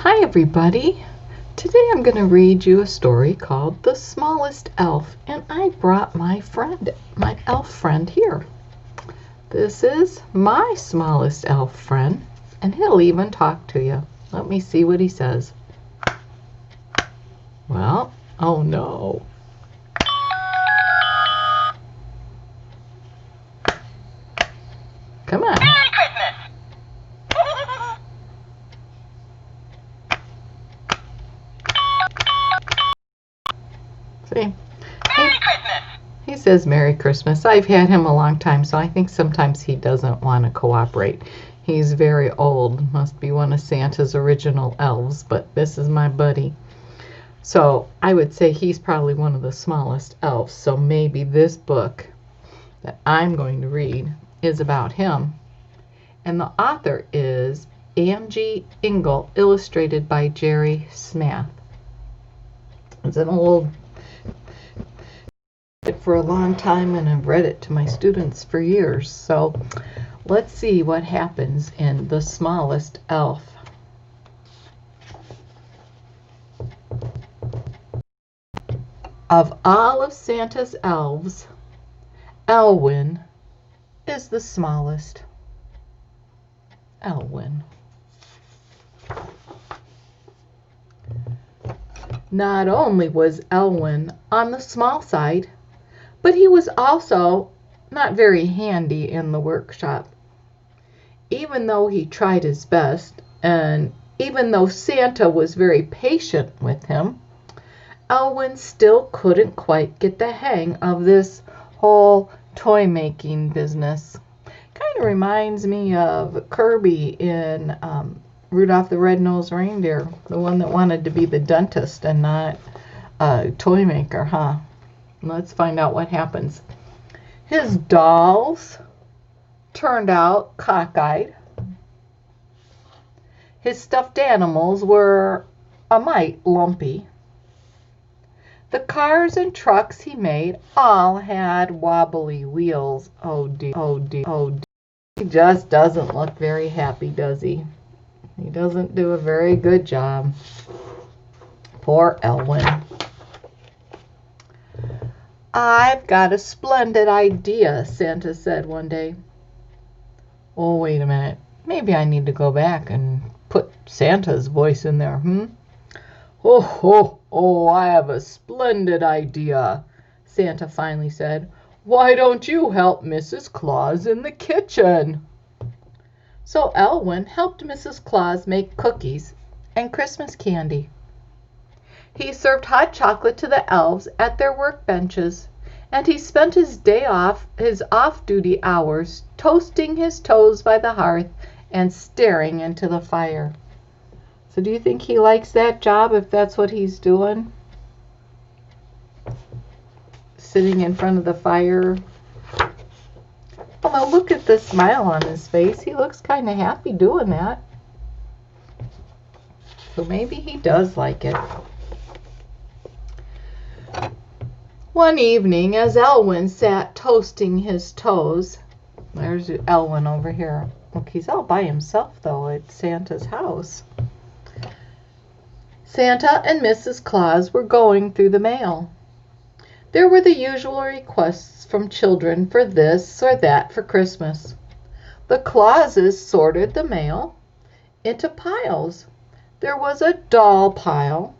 Hi everybody! Today I'm going to read you a story called The Smallest Elf, and I brought my elf friend here. This is my smallest elf friend, and he'll even talk to you. Let me see what he says. Well, oh no. Come on. Merry Christmas! See? Merry Christmas! He says Merry Christmas. I've had him a long time, so I think sometimes he doesn't want to cooperate. He's very old. Must be one of Santa's original elves, but this is my buddy. So I would say he's probably one of the smallest elves. So maybe this book that I'm going to read is about him. And the author is Ingle, illustrated by Jerry Smith. It's an old for a long time, and I've read it to my students for years. So let's see what happens in The Smallest Elf. Of all of Santa's elves, Ellwyn is the smallest. Ellwyn. Not only was Ellwyn on the small side, but he was also not very handy in the workshop. Even though he tried his best, and even though Santa was very patient with him, Ellwyn still couldn't quite get the hang of this whole toy making business. Kind of reminds me of Kirby in Rudolph the Red-Nosed Reindeer, the one that wanted to be the dentist and not a toy maker, huh? Let's find out what happens. His dolls turned out cockeyed. His stuffed animals were a mite lumpy. The cars and trucks he made all had wobbly wheels. Oh dear, oh dear, oh dear. He just doesn't look very happy, does he? He doesn't do a very good job. Poor Ellwyn. I've got a splendid idea, Santa said one day. Oh, wait a minute. Maybe I need to go back and put Santa's voice in there, Oh, ho, oh, I have a splendid idea, Santa finally said. Why don't you help Mrs. Claus in the kitchen? So Ellwyn helped Mrs. Claus make cookies and Christmas candy. He served hot chocolate to the elves at their workbenches, and he spent his off-duty hours toasting his toes by the hearth and staring into the fire. So do you think he likes that job if that's what he's doing? Sitting in front of the fire. Oh, well, look at the smile on his face. He looks kind of happy doing that. So maybe he does like it. One evening, as Ellwyn sat toasting his toes, there's Ellwyn over here. Look, he's all by himself, though, at Santa's house. Santa and Mrs. Claus were going through the mail. There were the usual requests from children for this or that for Christmas. The Clauses sorted the mail into piles. There was a doll pile,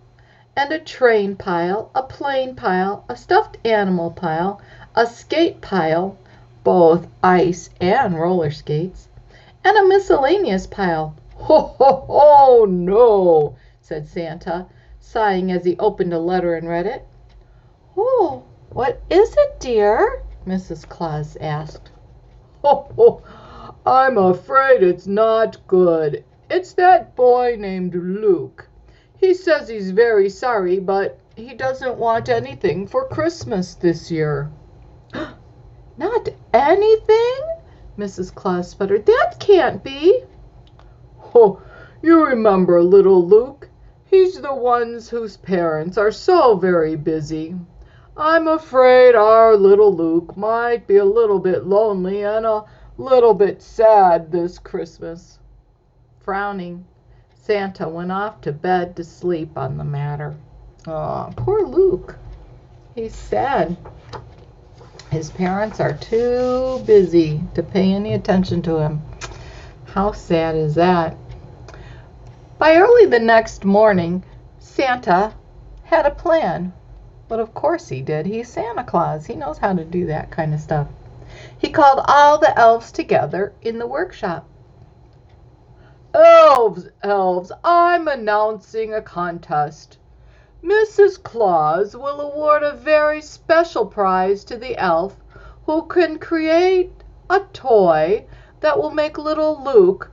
and a train pile, a plane pile, a stuffed animal pile, a skate pile, both ice and roller skates, and a miscellaneous pile. Ho, ho, ho, no, said Santa, sighing as he opened a letter and read it. Oh, what is it, dear? Mrs. Claus asked. Ho, ho, I'm afraid it's not good. It's that boy named Luke. He says he's very sorry, but he doesn't want anything for Christmas this year. Not anything? Mrs. Claus sputtered. That can't be. Oh, you remember little Luke? He's the one whose parents are so very busy. I'm afraid our little Luke might be a little bit lonely and a little bit sad this Christmas. Frowning, Santa went off to bed to sleep on the matter. Oh, poor Luke. He's sad. His parents are too busy to pay any attention to him. How sad is that? By early the next morning, Santa had a plan. But of course he did. He's Santa Claus. He knows how to do that kind of stuff. He called all the elves together in the workshop. Elves, elves, I'm announcing a contest. Mrs. Claus will award a very special prize to the elf who can create a toy that will make little Luke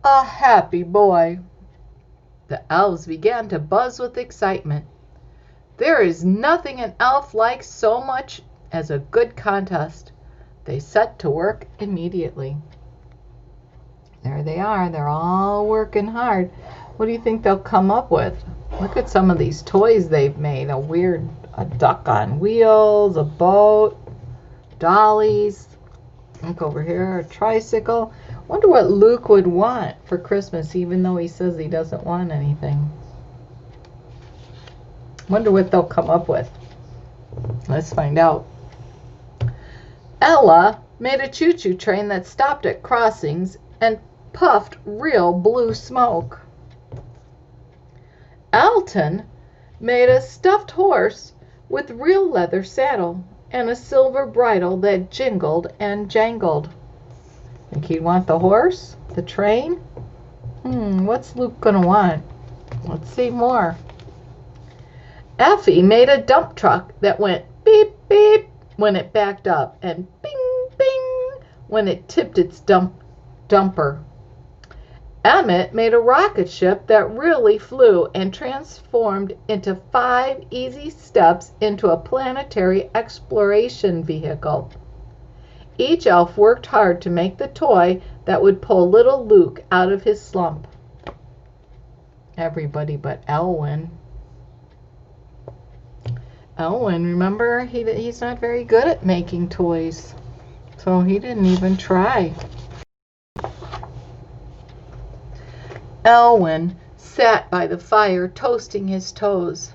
a happy boy. The elves began to buzz with excitement. There is nothing an elf likes so much as a good contest. They set to work immediately. There they are. They're all working hard. What do you think they'll come up with? Look at some of these toys they've made. A duck on wheels, a boat, dollies. Look over here, a tricycle. Wonder what Luke would want for Christmas, even though he says he doesn't want anything. Wonder what they'll come up with. Let's find out. Ella made a choo-choo train that stopped at crossings and puffed real blue smoke. Alton made a stuffed horse with real leather saddle and a silver bridle that jingled and jangled. Think he'd want the horse? The train? What's Luke gonna want? Let's see more. Effie made a dump truck that went beep beep when it backed up and bing bing when it tipped its dumper. Emmett made a rocket ship that really flew and transformed into 5 easy steps into a planetary exploration vehicle. Each elf worked hard to make the toy that would pull little Luke out of his slump. Everybody but Ellwyn. Ellwyn, remember, he's not very good at making toys, so he didn't even try. Ellwyn sat by the fire toasting his toes.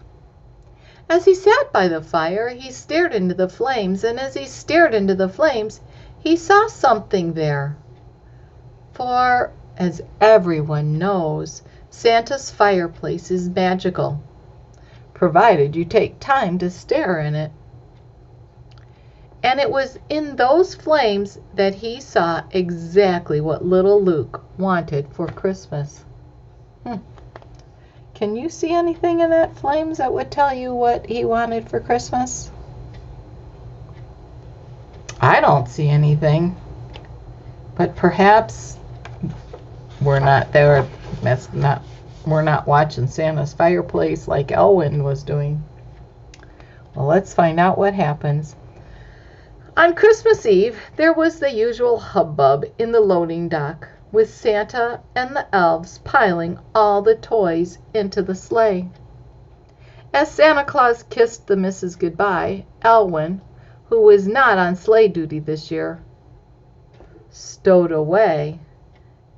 As he sat by the fire, he stared into the flames, and as he stared into the flames, he saw something there. For, as everyone knows, Santa's fireplace is magical, provided you take time to stare in it. And it was in those flames that he saw exactly what little Luke wanted for Christmas. Can you see anything in that flames that would tell you what he wanted for Christmas? I don't see anything. But perhaps we're not there. We're not watching Santa's fireplace like Ellwyn was doing. Well, let's find out what happens. On Christmas Eve, there was the usual hubbub in the loading dock, with Santa and the elves piling all the toys into the sleigh. As Santa Claus kissed the missus goodbye, Ellwyn, who was not on sleigh duty this year, stowed away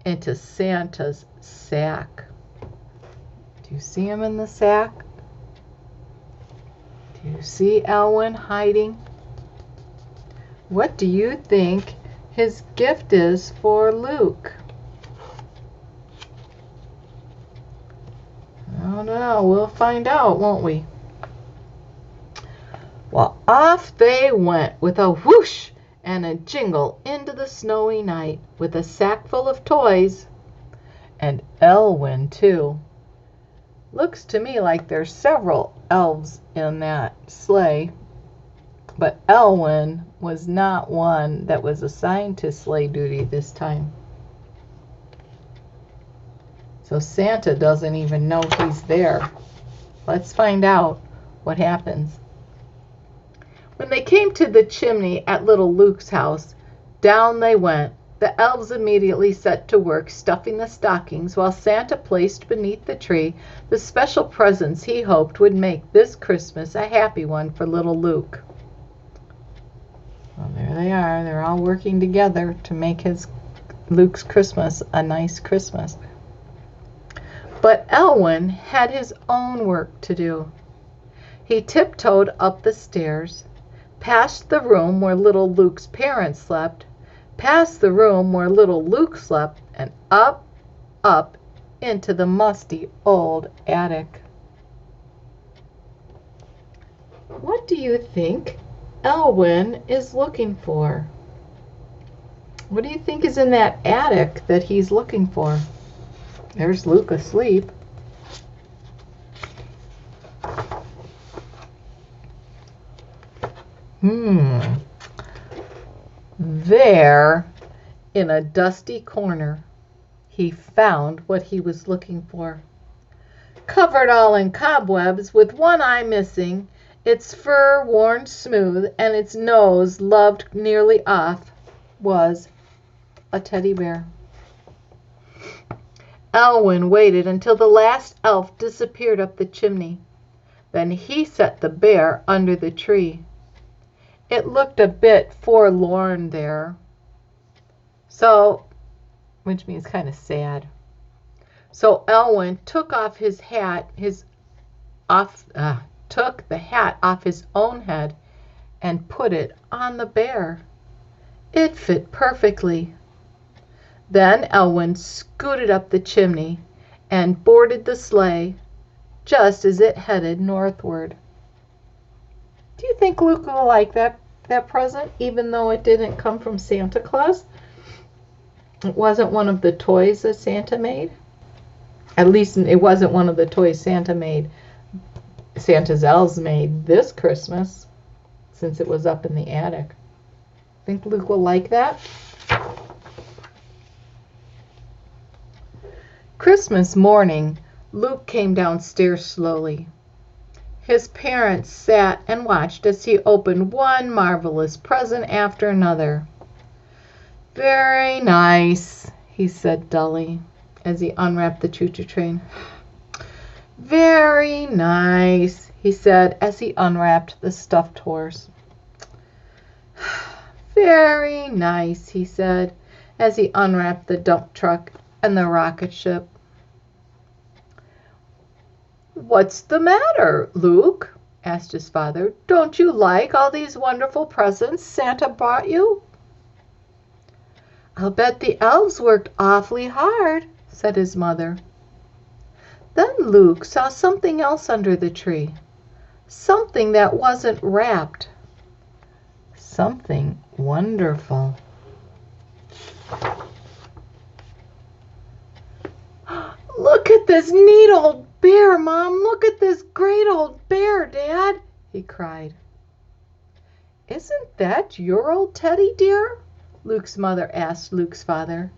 into Santa's sack. Do you see him in the sack? Do you see Ellwyn hiding? What do you think his gift is for Luke? I don't know. We'll find out, won't we? Well, off they went with a whoosh and a jingle into the snowy night with a sack full of toys. And Ellwyn, too. Looks to me like there's several elves in that sleigh. But Ellwyn was not one that was assigned to sleigh duty this time. So Santa doesn't even know he's there. Let's find out what happens. When they came to the chimney at little Luke's house, down they went. The elves immediately set to work stuffing the stockings while Santa placed beneath the tree the special presents he hoped would make this Christmas a happy one for little Luke. Well, there they are. They're all working together to make Luke's Christmas a nice Christmas. But Ellwyn had his own work to do. He tiptoed up the stairs, past the room where little Luke's parents slept, past the room where little Luke slept, and up, up, into the musty old attic. What do you think Ellwyn is looking for? What do you think is in that attic that he's looking for? There's Luke asleep. There, in a dusty corner, he found what he was looking for. Covered all in cobwebs, with one eye missing, its fur worn smooth, and its nose loved nearly off, was a teddy bear. Ellwyn waited until the last elf disappeared up the chimney. Then he set the bear under the tree. It looked a bit forlorn there, which means kind of sad. So Ellwyn took off his hat, took the hat off his own head and put it on the bear. It fit perfectly. Then Ellwyn scooted up the chimney and boarded the sleigh just as it headed northward. Do you think Luke will like that present, even though it didn't come from Santa Claus? It wasn't one of the toys that Santa made. At least it wasn't one of the toys Santa's elves made this Christmas, since it was up in the attic. Think Luke will like that? Christmas morning, Luke came downstairs slowly. His parents sat and watched as he opened one marvelous present after another. "Very nice," he said dully as he unwrapped the choo-choo train. "Very nice," he said as he unwrapped the stuffed horse. "Very nice," he said as he unwrapped the dump truck and the rocket ship. "What's the matter, Luke?" asked his father. "Don't you like all these wonderful presents Santa brought you?" "I'll bet the elves worked awfully hard," said his mother. Then Luke saw something else under the tree, something that wasn't wrapped, something wonderful. "Look at this neat old bear, Mom! Look at this great old bear, Dad!" he cried. "Isn't that your old teddy, dear?" Luke's mother asked Luke's father.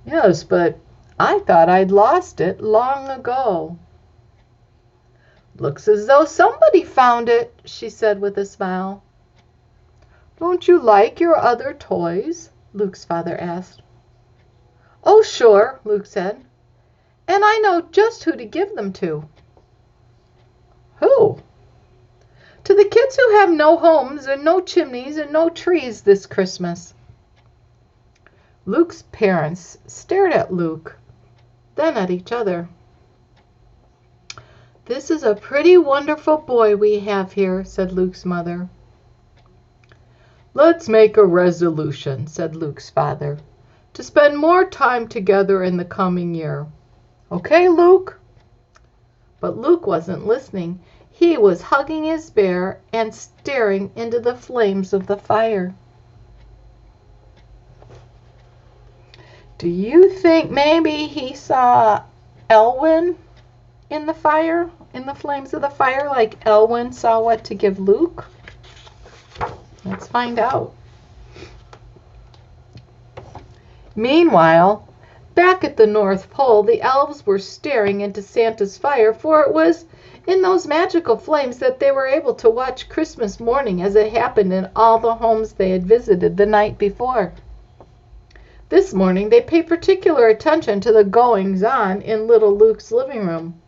"Yes, but I thought I'd lost it long ago." "Looks as though somebody found it," she said with a smile. "Don't you like your other toys?" Luke's father asked. "Oh, sure," Luke said. "And I know just who to give them to." "Who?" "To the kids who have no homes and no chimneys and no trees this Christmas." Luke's parents stared at Luke, then at each other. "This is a pretty wonderful boy we have here," said Luke's mother. "Let's make a resolution," said Luke's father, "to spend more time together in the coming year. Okay, Luke?" But Luke wasn't listening. He was hugging his bear and staring into the flames of the fire. Do you think maybe he saw Ellwyn in the fire, in the flames of the fire, like Ellwyn saw what to give Luke? Let's find out. Meanwhile, back at the North Pole, the elves were staring into Santa's fire, for it was in those magical flames that they were able to watch Christmas morning as it happened in all the homes they had visited the night before. This morning they paid particular attention to the goings-on in little Luke's living room.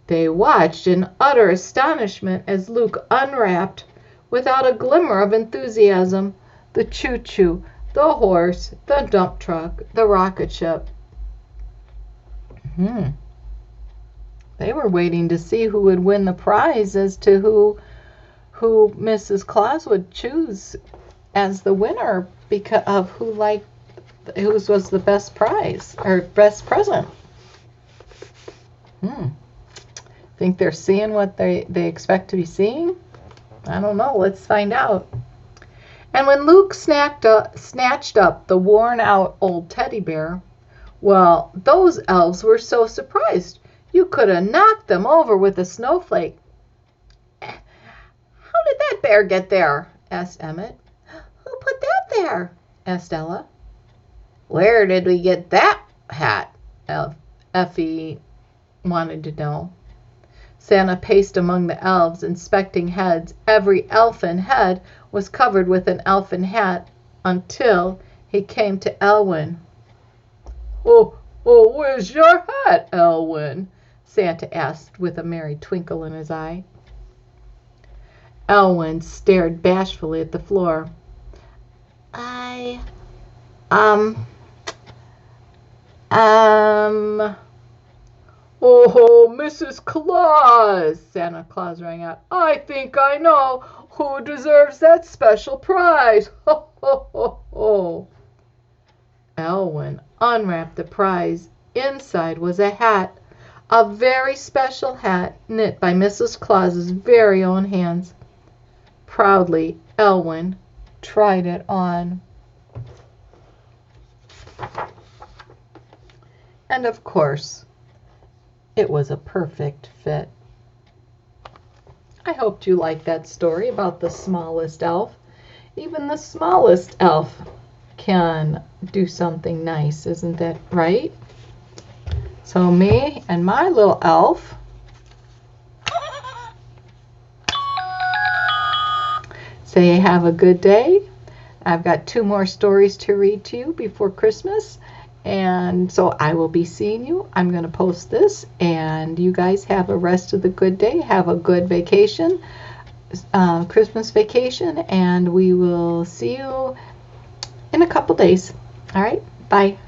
They watched in utter astonishment as Luke unwrapped, without a glimmer of enthusiasm, the choo-choo, the horse, the dump truck, the rocket ship. Hmm. They were waiting to see who would win the prize as to who Mrs. Claus would choose as the winner because of whose was the best prize or best present. Hmm. Think they're seeing what they expect to be seeing? I don't know. Let's find out. And when Luke snatched up the worn out old teddy bear, well, those elves were so surprised you could have knocked them over with a snowflake. How did that bear get there? Asked Emmett. Who put that there? Asked Ella. Where did we get that hat? Effie wanted to know. Santa paced among the elves, inspecting heads. Every elfin head was covered with an elfin hat until he came to Ellwyn. Oh, where's your hat, Ellwyn? Santa asked with a merry twinkle in his eye. Ellwyn stared bashfully at the floor. I, um, Oh, Mrs. Claus, Santa Claus rang out. I think I know who deserves that special prize. Ho, ho, ho, ho. Ellwyn unwrapped the prize. Inside was a hat, a very special hat knit by Mrs. Claus's very own hands. Proudly, Ellwyn tried it on. And of course, it was a perfect fit. I hoped you liked that story about the smallest elf. Even the smallest elf can do something nice, isn't that right? So me and my little elf say have a good day. I've got 2 more stories to read to you before Christmas. And so I will be seeing you. I'm going to post this, and you guys have a rest of the good day. Have a good vacation, Christmas vacation, and we will see you in a couple days. All right, bye.